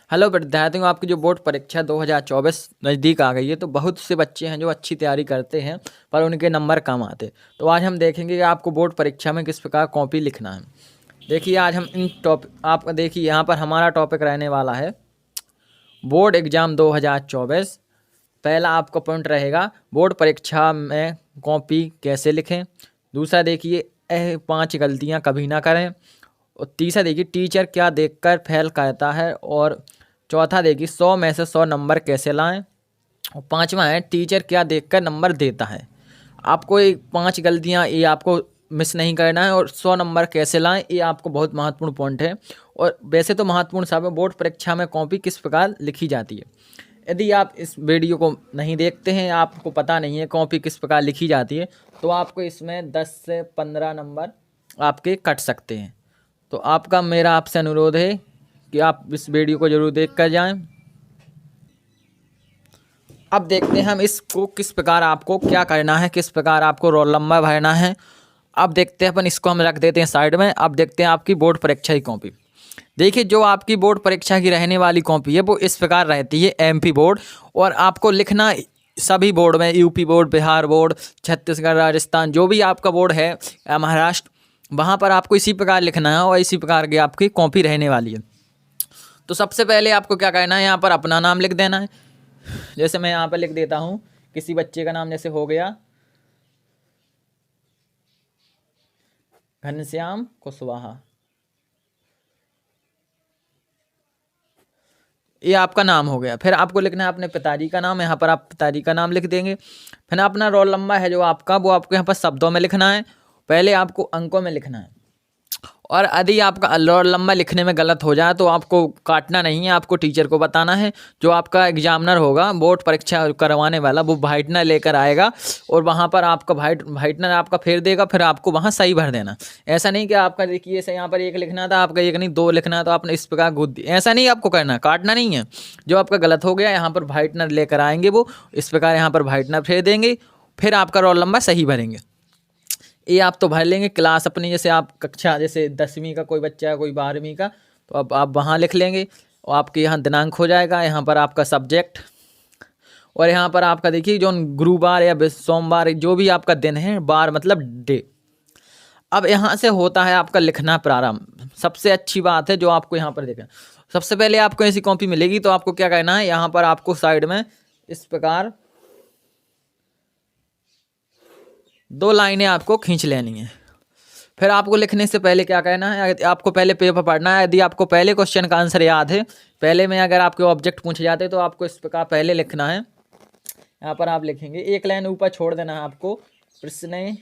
Hello विद्यार्थियों, आपकी जो बोर्ड परीक्षा 2024 नज़दीक आ गई है, तो बहुत से बच्चे हैं जो अच्छी तैयारी करते हैं पर उनके नंबर कम आते। तो आज हम देखेंगे कि आपको बोर्ड परीक्षा में किस प्रकार कॉपी लिखना है। देखिए, आज हम इन टॉपिक आप देखिए यहाँ पर हमारा टॉपिक रहने वाला है बोर्ड एग्ज़ाम 2024। पहला आपका पॉइंट रहेगा बोर्ड परीक्षा में कॉपी कैसे लिखें। दूसरा देखिए 5 गलतियाँ कभी ना करें। और तीसरा देखिए टीचर क्या देखकर फेल करता है। और चौथा देखिए 100 में से 100 नंबर कैसे लाएं। और पांचवा है टीचर क्या देखकर नंबर देता है। आपको ये 5 गलतियां ये आपको मिस नहीं करना है। और 100 नंबर कैसे लाएं ये आपको बहुत महत्वपूर्ण पॉइंट है। और वैसे तो महत्वपूर्ण सब है, बोर्ड परीक्षा में कॉपी किस प्रकार लिखी जाती है। यदि आप इस वीडियो को नहीं देखते हैं, आपको पता नहीं है कॉपी किस प्रकार लिखी जाती है, तो आपको इसमें 10 से 15 नंबर आपके कट सकते हैं। तो आपका मेरा आपसे अनुरोध है कि आप इस वीडियो को जरूर देख कर जाएं। अब देखते हैं हम इसको किस प्रकार आपको क्या करना है, किस प्रकार आपको रोल नंबर भरना है। अब देखते हैं अपन इसको हम रख देते हैं साइड में। अब देखते हैं आपकी बोर्ड परीक्षा की कॉपी। देखिए, जो आपकी बोर्ड परीक्षा की रहने वाली कॉपी है वो इस प्रकार रहती है, एमपी बोर्ड। और आपको लिखना सभी बोर्ड में, UP board, Bihar board, Chhattisgarh, Rajasthan, जो भी आपका बोर्ड है, महाराष्ट्र, वहाँ पर आपको इसी प्रकार लिखना है और इसी प्रकार की आपकी कॉपी रहने वाली है। तो सबसे पहले आपको क्या करना है, यहाँ पर अपना नाम लिख देना है। जैसे मैं यहाँ पर लिख देता हूँ किसी बच्चे का नाम, जैसे हो गया घनश्याम कुशवाहा, ये आपका नाम हो गया। फिर आपको लिखना है अपने पिताजी का नाम, यहाँ पर आप पिताजी का नाम लिख देंगे। फिर अपना रोल नंबर है जो आपका, वो आपको यहाँ पर शब्दों में लिखना है, पहले आपको अंकों में लिखना है। और यदि आपका रोल नंबर लिखने में गलत हो जाए तो आपको काटना नहीं है, आपको टीचर को बताना है। जो आपका एग्जामिनर होगा, बोर्ड परीक्षा करवाने वाला, वो व्हाइटनर लेकर आएगा और वहाँ पर आपका व्हाइटनर आपका फेर देगा, फिर आपको वहाँ सही भर देना। ऐसा नहीं कि आपका देखिए ऐसे यहाँ पर 1 लिखना था, आपका 1 नहीं 2 लिखना है, तो आपने इस प्रकार गुद दी, ऐसा नहीं आपको करना, काटना नहीं है। जो आपका गलत हो गया यहाँ पर व्हाइटनर लेकर आएंगे, वो इस प्रकार यहाँ पर व्हाइटनर फेर देंगे, फिर आपका रोल नंबर सही भरेंगे। ये आप तो भर लेंगे क्लास अपनी, जैसे आप कक्षा जैसे 10वीं का कोई बच्चा है, कोई 12वीं का, तो अब आप वहाँ लिख लेंगे। और आपके यहाँ दिनांक हो जाएगा, यहाँ पर आपका सब्जेक्ट, और यहाँ पर आपका देखिए जो गुरुवार या सोमवार, जो भी आपका दिन है, बार मतलब डे। अब यहाँ से होता है आपका लिखना प्रारंभ। सबसे अच्छी बात है जो आपको यहाँ पर देखना, सबसे पहले आपको ऐसी कॉपी मिलेगी तो आपको क्या करना है, यहाँ पर आपको साइड में इस प्रकार 2 लाइनें आपको खींच लेनी है। फिर आपको लिखने से पहले क्या करना है, आपको पहले पेपर पढ़ना है। यदि आपको पहले क्वेश्चन का आंसर याद है, पहले में अगर आपके ऑब्जेक्ट पूछे जाते तो आपको इस प्रकार पहले लिखना है। यहाँ पर आप लिखेंगे, 1 लाइन ऊपर छोड़ देना है आपको, प्रश्न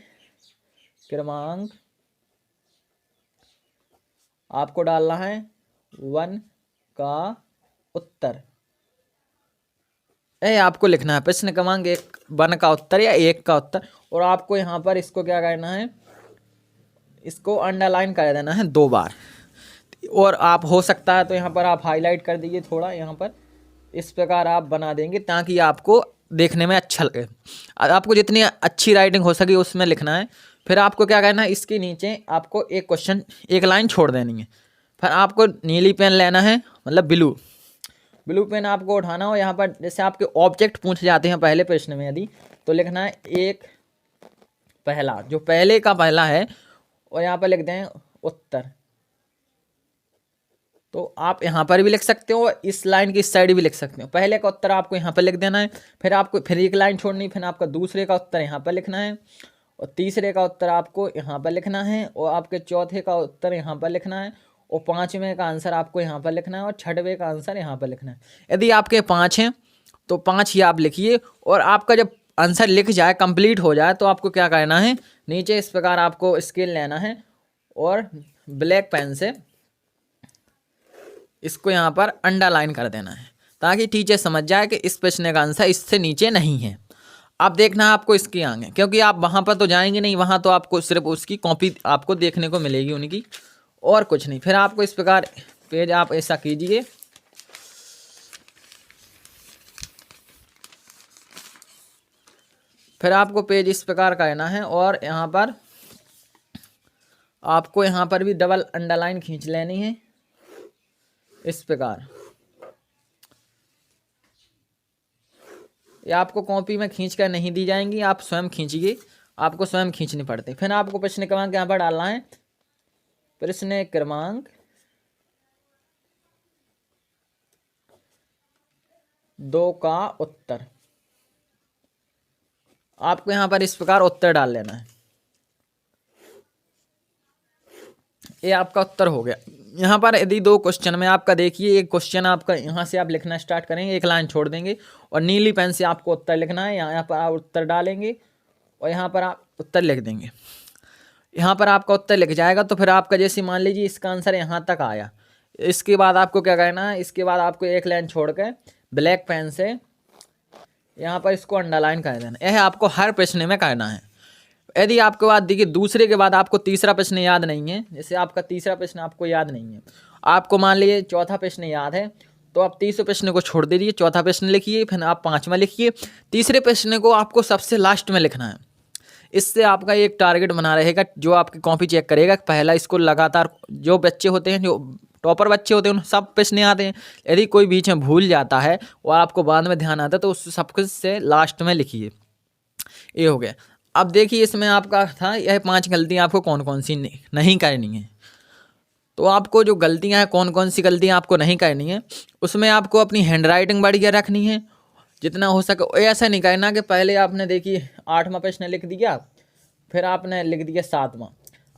क्रमांक आपको डालना है 1 का उत्तर। आपको लिखना है प्रश्न क्रमांक 1 का उत्तर या 1 का उत्तर। और आपको यहाँ पर इसको क्या करना है, इसको अंडरलाइन कर देना है 2 बार। और आप हो सकता है तो यहाँ पर आप हाईलाइट कर दीजिए थोड़ा, यहाँ पर इस प्रकार आप बना देंगे ताकि आपको देखने में अच्छा लगे। आपको जितनी अच्छी राइटिंग हो सके उसमें लिखना है। फिर आपको क्या करना है, इसके नीचे आपको एक क्वेश्चन 1 लाइन छोड़ देनी है। फिर आपको नीली पेन लेना है, मतलब ब्लू पेन आपको उठाना हो। यहाँ पर जैसे आपके ऑब्जेक्ट पूछे जाते हैं पहले प्रश्न में, यदि तो लिखना है 1 पहला, जो पहले का पहला है, और यहाँ पर लिख दें उत्तर। तो आप यहाँ पर भी लिख सकते हो, इस लाइन की इस साइड भी लिख सकते हो। पहले का उत्तर आपको यहाँ पर लिख देना है, फिर आपको फिर 1 लाइन छोड़नी, फिर आपका दूसरे का उत्तर यहाँ पर लिखना है, और तीसरे का उत्तर आपको यहाँ पर लिखना है, और आपके चौथे का उत्तर यहाँ पर लिखना है, और 5वें का आंसर आपको यहाँ पर लिखना है, और 6वें का आंसर यहाँ पर लिखना है। यदि आपके 5 हैं तो 5 ही आप लिखिए। और आपका जब आंसर लिख जाए, कंप्लीट हो जाए, तो आपको क्या करना है, नीचे इस प्रकार आपको स्केल लेना है और ब्लैक पेन से इसको यहाँ पर अंडरलाइन कर देना है, ताकि टीचर समझ जाए कि इस प्रश्न का आंसर इससे नीचे नहीं है। अब देखना है आपको इसके आगे, क्योंकि आप वहाँ पर तो जाएंगे नहीं, वहाँ तो आपको सिर्फ उसकी कॉपी आपको देखने को मिलेगी उनकी, और कुछ नहीं। फिर आपको इस प्रकार पेज आप ऐसा कीजिए, फिर आपको पेज इस प्रकार करना है, और यहाँ पर आपको यहाँ पर भी डबल अंडरलाइन खींच लेनी है इस प्रकार। ये आपको कॉपी में खींच कर नहीं दी जाएंगी, आप स्वयं खींचिए, आपको स्वयं खींचनी पड़ती। फिर आपको प्रश्न क्रमांक यहाँ पर डालना है, प्रश्न क्रमांक 2 का उत्तर। आपको यहाँ पर इस प्रकार उत्तर डाल लेना है। ये आपका उत्तर हो गया। यहाँ पर यदि 2 क्वेश्चन में आपका देखिए, एक क्वेश्चन आपका यहाँ से आप लिखना स्टार्ट करेंगे, एक लाइन छोड़ देंगे और नीली पेन से आपको उत्तर लिखना है। यहाँ पर आप उत्तर डालेंगे और यहाँ पर आप उत्तर लिख देंगे। यहाँ पर आपका उत्तर लिख जाएगा तो फिर आपका जैसे मान लीजिए इसका आंसर यहाँ तक आया, इसके बाद आपको क्या करना है, इसके बाद आपको एक लाइन छोड़ के ब्लैक पेन से यहाँ पर इसको अंडरलाइन कर देना। यह आपको हर प्रश्न में करना है। यदि आपके बाद देखिए दूसरे के बाद आपको तीसरा प्रश्न याद नहीं है, जैसे आपका तीसरा प्रश्न आपको याद नहीं है, आपको मान लीजिए चौथा प्रश्न याद है, तो आप तीसरे प्रश्न को छोड़ दीजिए, चौथा प्रश्न लिखिए, फिर आप पांचवा लिखिए, तीसरे प्रश्न को आपको सबसे लास्ट में लिखना है। इससे आपका एक टारगेट बना रहेगा, जो आपकी कॉपी चेक करेगा। पहला इसको लगातार जो बच्चे होते हैं, जो टॉपर बच्चे होते हैं, उन सब प्रश्न आते हैं। यदि कोई बीच में भूल जाता है और आपको बाद में ध्यान आता है तो उस सब कुछ से लास्ट में लिखिए। ये हो गया। अब देखिए इसमें आपका था यह 5 गलतियाँ आपको कौन कौन सी नहीं करनी है। तो आपको जो गलतियाँ हैं, कौन कौन सी गलतियाँ आपको नहीं करनी है, उसमें आपको अपनी हैंड राइटिंग बढ़िया रखनी है जितना हो सके। ऐसा नहीं करना कि पहले आपने देखिए 8वां प्रश्न लिख दिया, फिर आपने लिख दिया 7वां।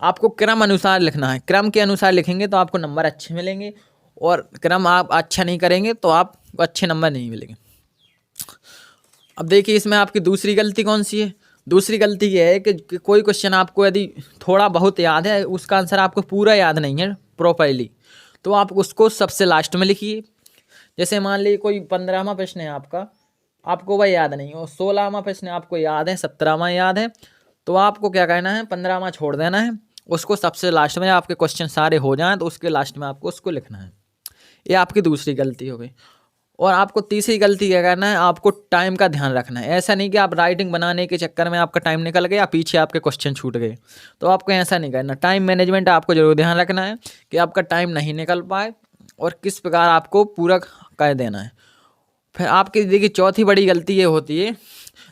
आपको क्रम अनुसार लिखना है। क्रम के अनुसार लिखेंगे तो आपको नंबर अच्छे मिलेंगे, और क्रम आप अच्छा नहीं करेंगे तो आपको अच्छे नंबर नहीं मिलेंगे। अब देखिए इसमें आपकी दूसरी गलती कौन सी है। दूसरी गलती ये है कि कोई क्वेश्चन आपको यदि थोड़ा बहुत याद है, उसका आंसर आपको पूरा याद नहीं है प्रॉपरली, तो आप उसको सबसे लास्ट में लिखिए। जैसे मान लीजिए कोई 15वां प्रश्न है आपको वह याद नहीं, और 16वां प्रश्न आपको याद है, 17वां याद है, तो आपको क्या करना है, 15वां छोड़ देना है, उसको सबसे लास्ट में। आपके क्वेश्चन सारे हो जाएं तो उसके लास्ट में आपको उसको लिखना है। ये आपकी दूसरी गलती हो गई। और आपको तीसरी गलती क्या करना है, आपको टाइम का ध्यान रखना है। ऐसा नहीं कि आप राइटिंग बनाने के चक्कर में आपका टाइम निकल गया, पीछे आपके क्वेश्चन छूट गए, तो आपको ऐसा नहीं करना। टाइम मैनेजमेंट आपको जरूर ध्यान रखना है कि आपका टाइम नहीं निकल पाए और किस प्रकार आपको पूरा कर देना है। फिर आपकी देखिए चौथी बड़ी गलती ये होती है,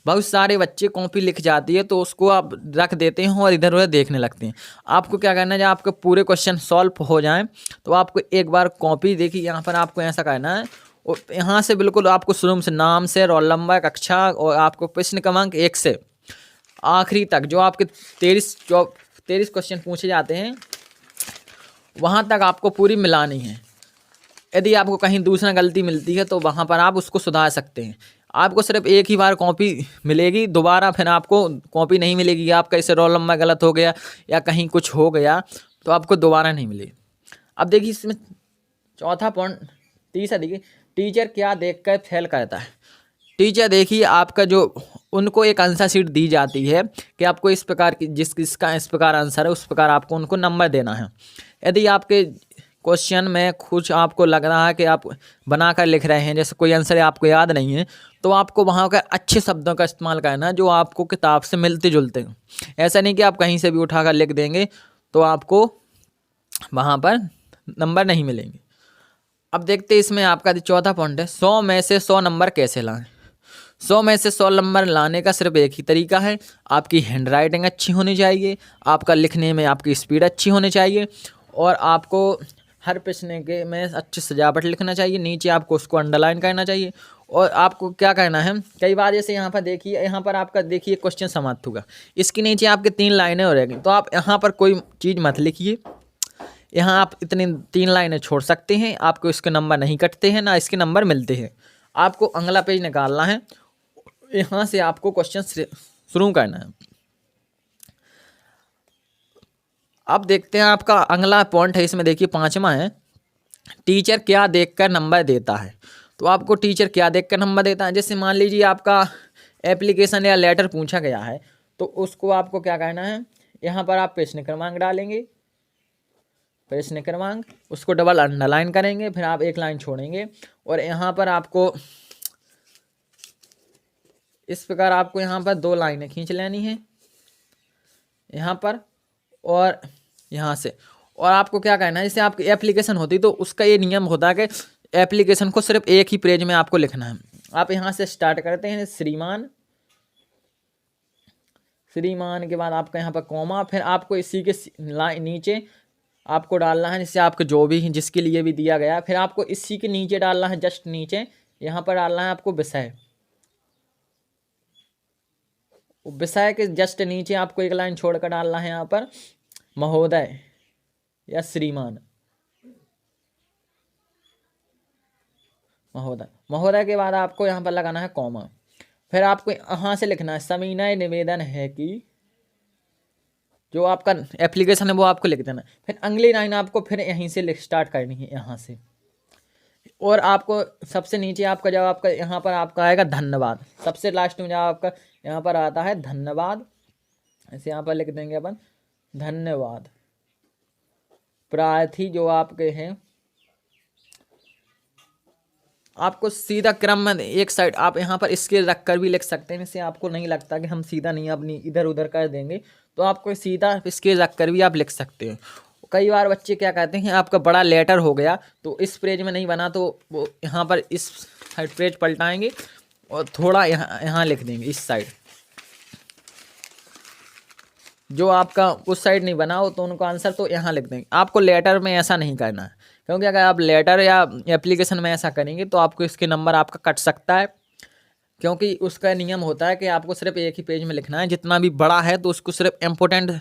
बहुत सारे बच्चे कॉपी लिख जाती है तो उसको आप रख देते हैं और इधर उधर देखने लगते हैं। आपको क्या करना है, जब आपके पूरे क्वेश्चन सॉल्व हो जाएं तो आपको एक बार कॉपी देखिए, यहाँ पर आपको ऐसा करना है, और यहाँ से बिल्कुल आपको शुरू से नाम से, रोल नंबर, कक्षा और आपको प्रश्न क्रमांक 1 से आखिरी तक जो आपके 23 क्वेश्चन पूछे जाते हैं, वहाँ तक आपको पूरी मिलानी है। यदि आपको कहीं दूसरा गलती मिलती है तो वहाँ पर आप उसको सुधार सकते हैं। आपको सिर्फ एक ही बार कॉपी मिलेगी, दोबारा फिर आपको कॉपी नहीं मिलेगी। आपका इसे रोल नंबर गलत हो गया या कहीं कुछ हो गया तो आपको दोबारा नहीं मिलेगी। अब देखिए इसमें चौथा पॉइंट, तीसरा देखिए, टीचर क्या देखकर फेल करता है। टीचर देखिए आपका जो उनको एक आंसर शीट दी जाती है कि आपको इस प्रकार की जिसका इस प्रकार आंसर है उस प्रकार आपको उनको नंबर देना है। यदि आपके क्वेश्चन में कुछ आपको लग रहा है कि आप बनाकर लिख रहे हैं, जैसे कोई आंसर आपको याद नहीं है, तो आपको वहाँ का अच्छे शब्दों का इस्तेमाल करना है जो आपको किताब से मिलते जुलते हैं। ऐसा नहीं कि आप कहीं से भी उठाकर लिख देंगे तो आपको वहाँ पर नंबर नहीं मिलेंगे। अब देखते हैं इसमें आपका चौथा पॉइंट है, 100 में से 100 नंबर कैसे लाएं। 100 में से 100 नंबर लाने का सिर्फ एक ही तरीका है, आपकी हैंड राइटिंग अच्छी होनी चाहिए, आपका लिखने में आपकी स्पीड अच्छी होनी चाहिए, और आपको हर प्रश्न के में अच्छी सजावट लिखना चाहिए। नीचे आपको उसको अंडरलाइन करना चाहिए। और आपको क्या करना है, कई बार जैसे यहाँ पर देखिए, यहाँ पर आपका देखिए क्वेश्चन समाप्त होगा, इसके नीचे आपके 3 लाइनें हो रहेगी, तो आप यहाँ पर कोई चीज़ मत लिखिए। यहाँ आप इतनी 3 लाइनें छोड़ सकते हैं, आपको इसके नंबर नहीं कटते हैं ना इसके नंबर मिलते हैं। आपको अगला पेज निकालना है, यहाँ से आपको क्वेश्चन शुरू करना है। अब देखते हैं आपका अगला पॉइंट है, इसमें देखिए 5वां है, टीचर क्या देखकर नंबर देता है। तो आपको टीचर क्या देखकर नंबर देता है, जैसे मान लीजिए आपका एप्लीकेशन या लेटर पूछा गया है, तो उसको आपको क्या करना है, यहाँ पर आप प्रश्न क्रमांक डालेंगे, प्रश्न क्रमांक, उसको डबल अंडरलाइन करेंगे, फिर आप एक लाइन छोड़ेंगे, और यहाँ पर आपको इस प्रकार आपको यहाँ पर 2 लाइनें खींच लेनी है, यहाँ पर और यहाँ से। और आपको क्या करना है, जैसे आपकी एप्लीकेशन होती तो उसका ये नियम होता है कि एप्लीकेशन को सिर्फ एक ही पेज में आपको लिखना है। आप यहाँ से स्टार्ट करते हैं श्रीमान, श्रीमान के बाद आपका यहाँ पर कॉमा, फिर आपको इसी के नीचे आपको डालना है, जिससे आपको जो भी जिसके लिए भी दिया गया, फिर आपको इसी के नीचे डालना है, जस्ट नीचे यहाँ पर डालना है आपको विषय, विषय के जस्ट नीचे आपको एक लाइन छोड़कर डालना है यहाँ पर महोदय या श्रीमान, महोदय। महोदय के बाद आपको यहाँ पर लगाना है कॉमा, फिर आपको यहाँ से लिखना है सविनय निवेदन है कि, जो आपका एप्लीकेशन है वो आपको लिख देना। फिर अगली लाइन आपको फिर यहीं से स्टार्ट करनी है, यहाँ से, और आपको सबसे नीचे आपका जब आपका यहाँ पर आपका आएगा धन्यवाद, सबसे लास्ट में जब आपका यहाँ पर आता है धन्यवाद, ऐसे यहाँ पर लिख देंगे अपन धन्यवाद प्रार्थी जो आपके हैं। आपको सीधा क्रम में एक साइड आप यहाँ पर स्केल रख कर भी लिख सकते हैं, इससे आपको नहीं लगता कि हम सीधा नहीं अपनी इधर उधर कर देंगे, तो आपको सीधा स्केल रख कर भी आप लिख सकते हैं। कई बार बच्चे क्या कहते हैं आपका बड़ा लेटर हो गया तो इस पेज में नहीं बना, तो वो यहाँ पर इस साइड पेज पलटाएंगे और थोड़ा यहाँ लिख देंगे इस साइड, जो आपका उस साइड नहीं बना हो तो उनको आंसर तो यहाँ लिख देंगे। आपको लेटर में ऐसा नहीं करना है, क्योंकि अगर आप लेटर या एप्लीकेशन में ऐसा करेंगे तो आपको इसके नंबर आपका कट सकता है, क्योंकि उसका नियम होता है कि आपको सिर्फ एक ही पेज में लिखना है। जितना भी बड़ा है तो उसको सिर्फ इम्पोर्टेंट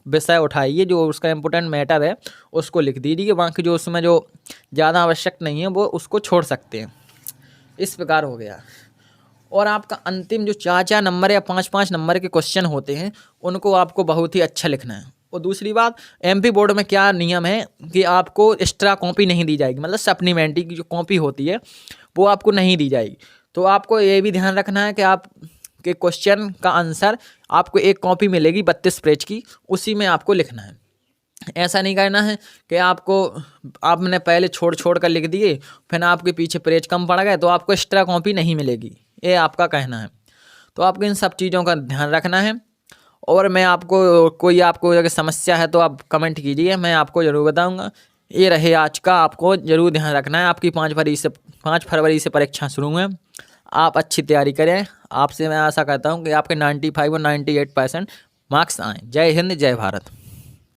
विषय उठाइए, जो उसका इम्पोर्टेंट मैटर है उसको लिख दीजिए, बाकी जो उसमें जो ज़्यादा आवश्यक नहीं है वो उसको छोड़ सकते हैं। इस प्रकार हो गया। और आपका अंतिम जो 4-4 नंबर या 5-5 नंबर के क्वेश्चन होते हैं उनको आपको बहुत ही अच्छा लिखना है। और दूसरी बात, एमपी बोर्ड में क्या नियम है कि आपको एक्स्ट्रा कॉपी नहीं दी जाएगी, मतलब सप्लीमेंट्री की जो कॉपी होती है वो आपको नहीं दी जाएगी। तो आपको ये भी ध्यान रखना है कि आप के क्वेश्चन का आंसर आपको एक कॉपी मिलेगी 32 पेज की, उसी में आपको लिखना है। ऐसा नहीं करना है कि आपने पहले छोड़ कर लिख दिए, फिर आपके पीछे पेज कम पड़ गए तो आपको एक्स्ट्रा कॉपी नहीं मिलेगी, ये आपका कहना है। तो आपको इन सब चीज़ों का ध्यान रखना है। और मैं आपको अगर समस्या है तो आप कमेंट कीजिए, मैं आपको ज़रूर बताऊंगा। ये रहे आज का, आपको ज़रूर ध्यान रखना है। आपकी 5 फरवरी से परीक्षा शुरू है, आप अच्छी तैयारी करें। आपसे मैं आशा करता हूँ कि आपके 95 और 98% मार्क्स आएँ। जय हिंद, जय भारत।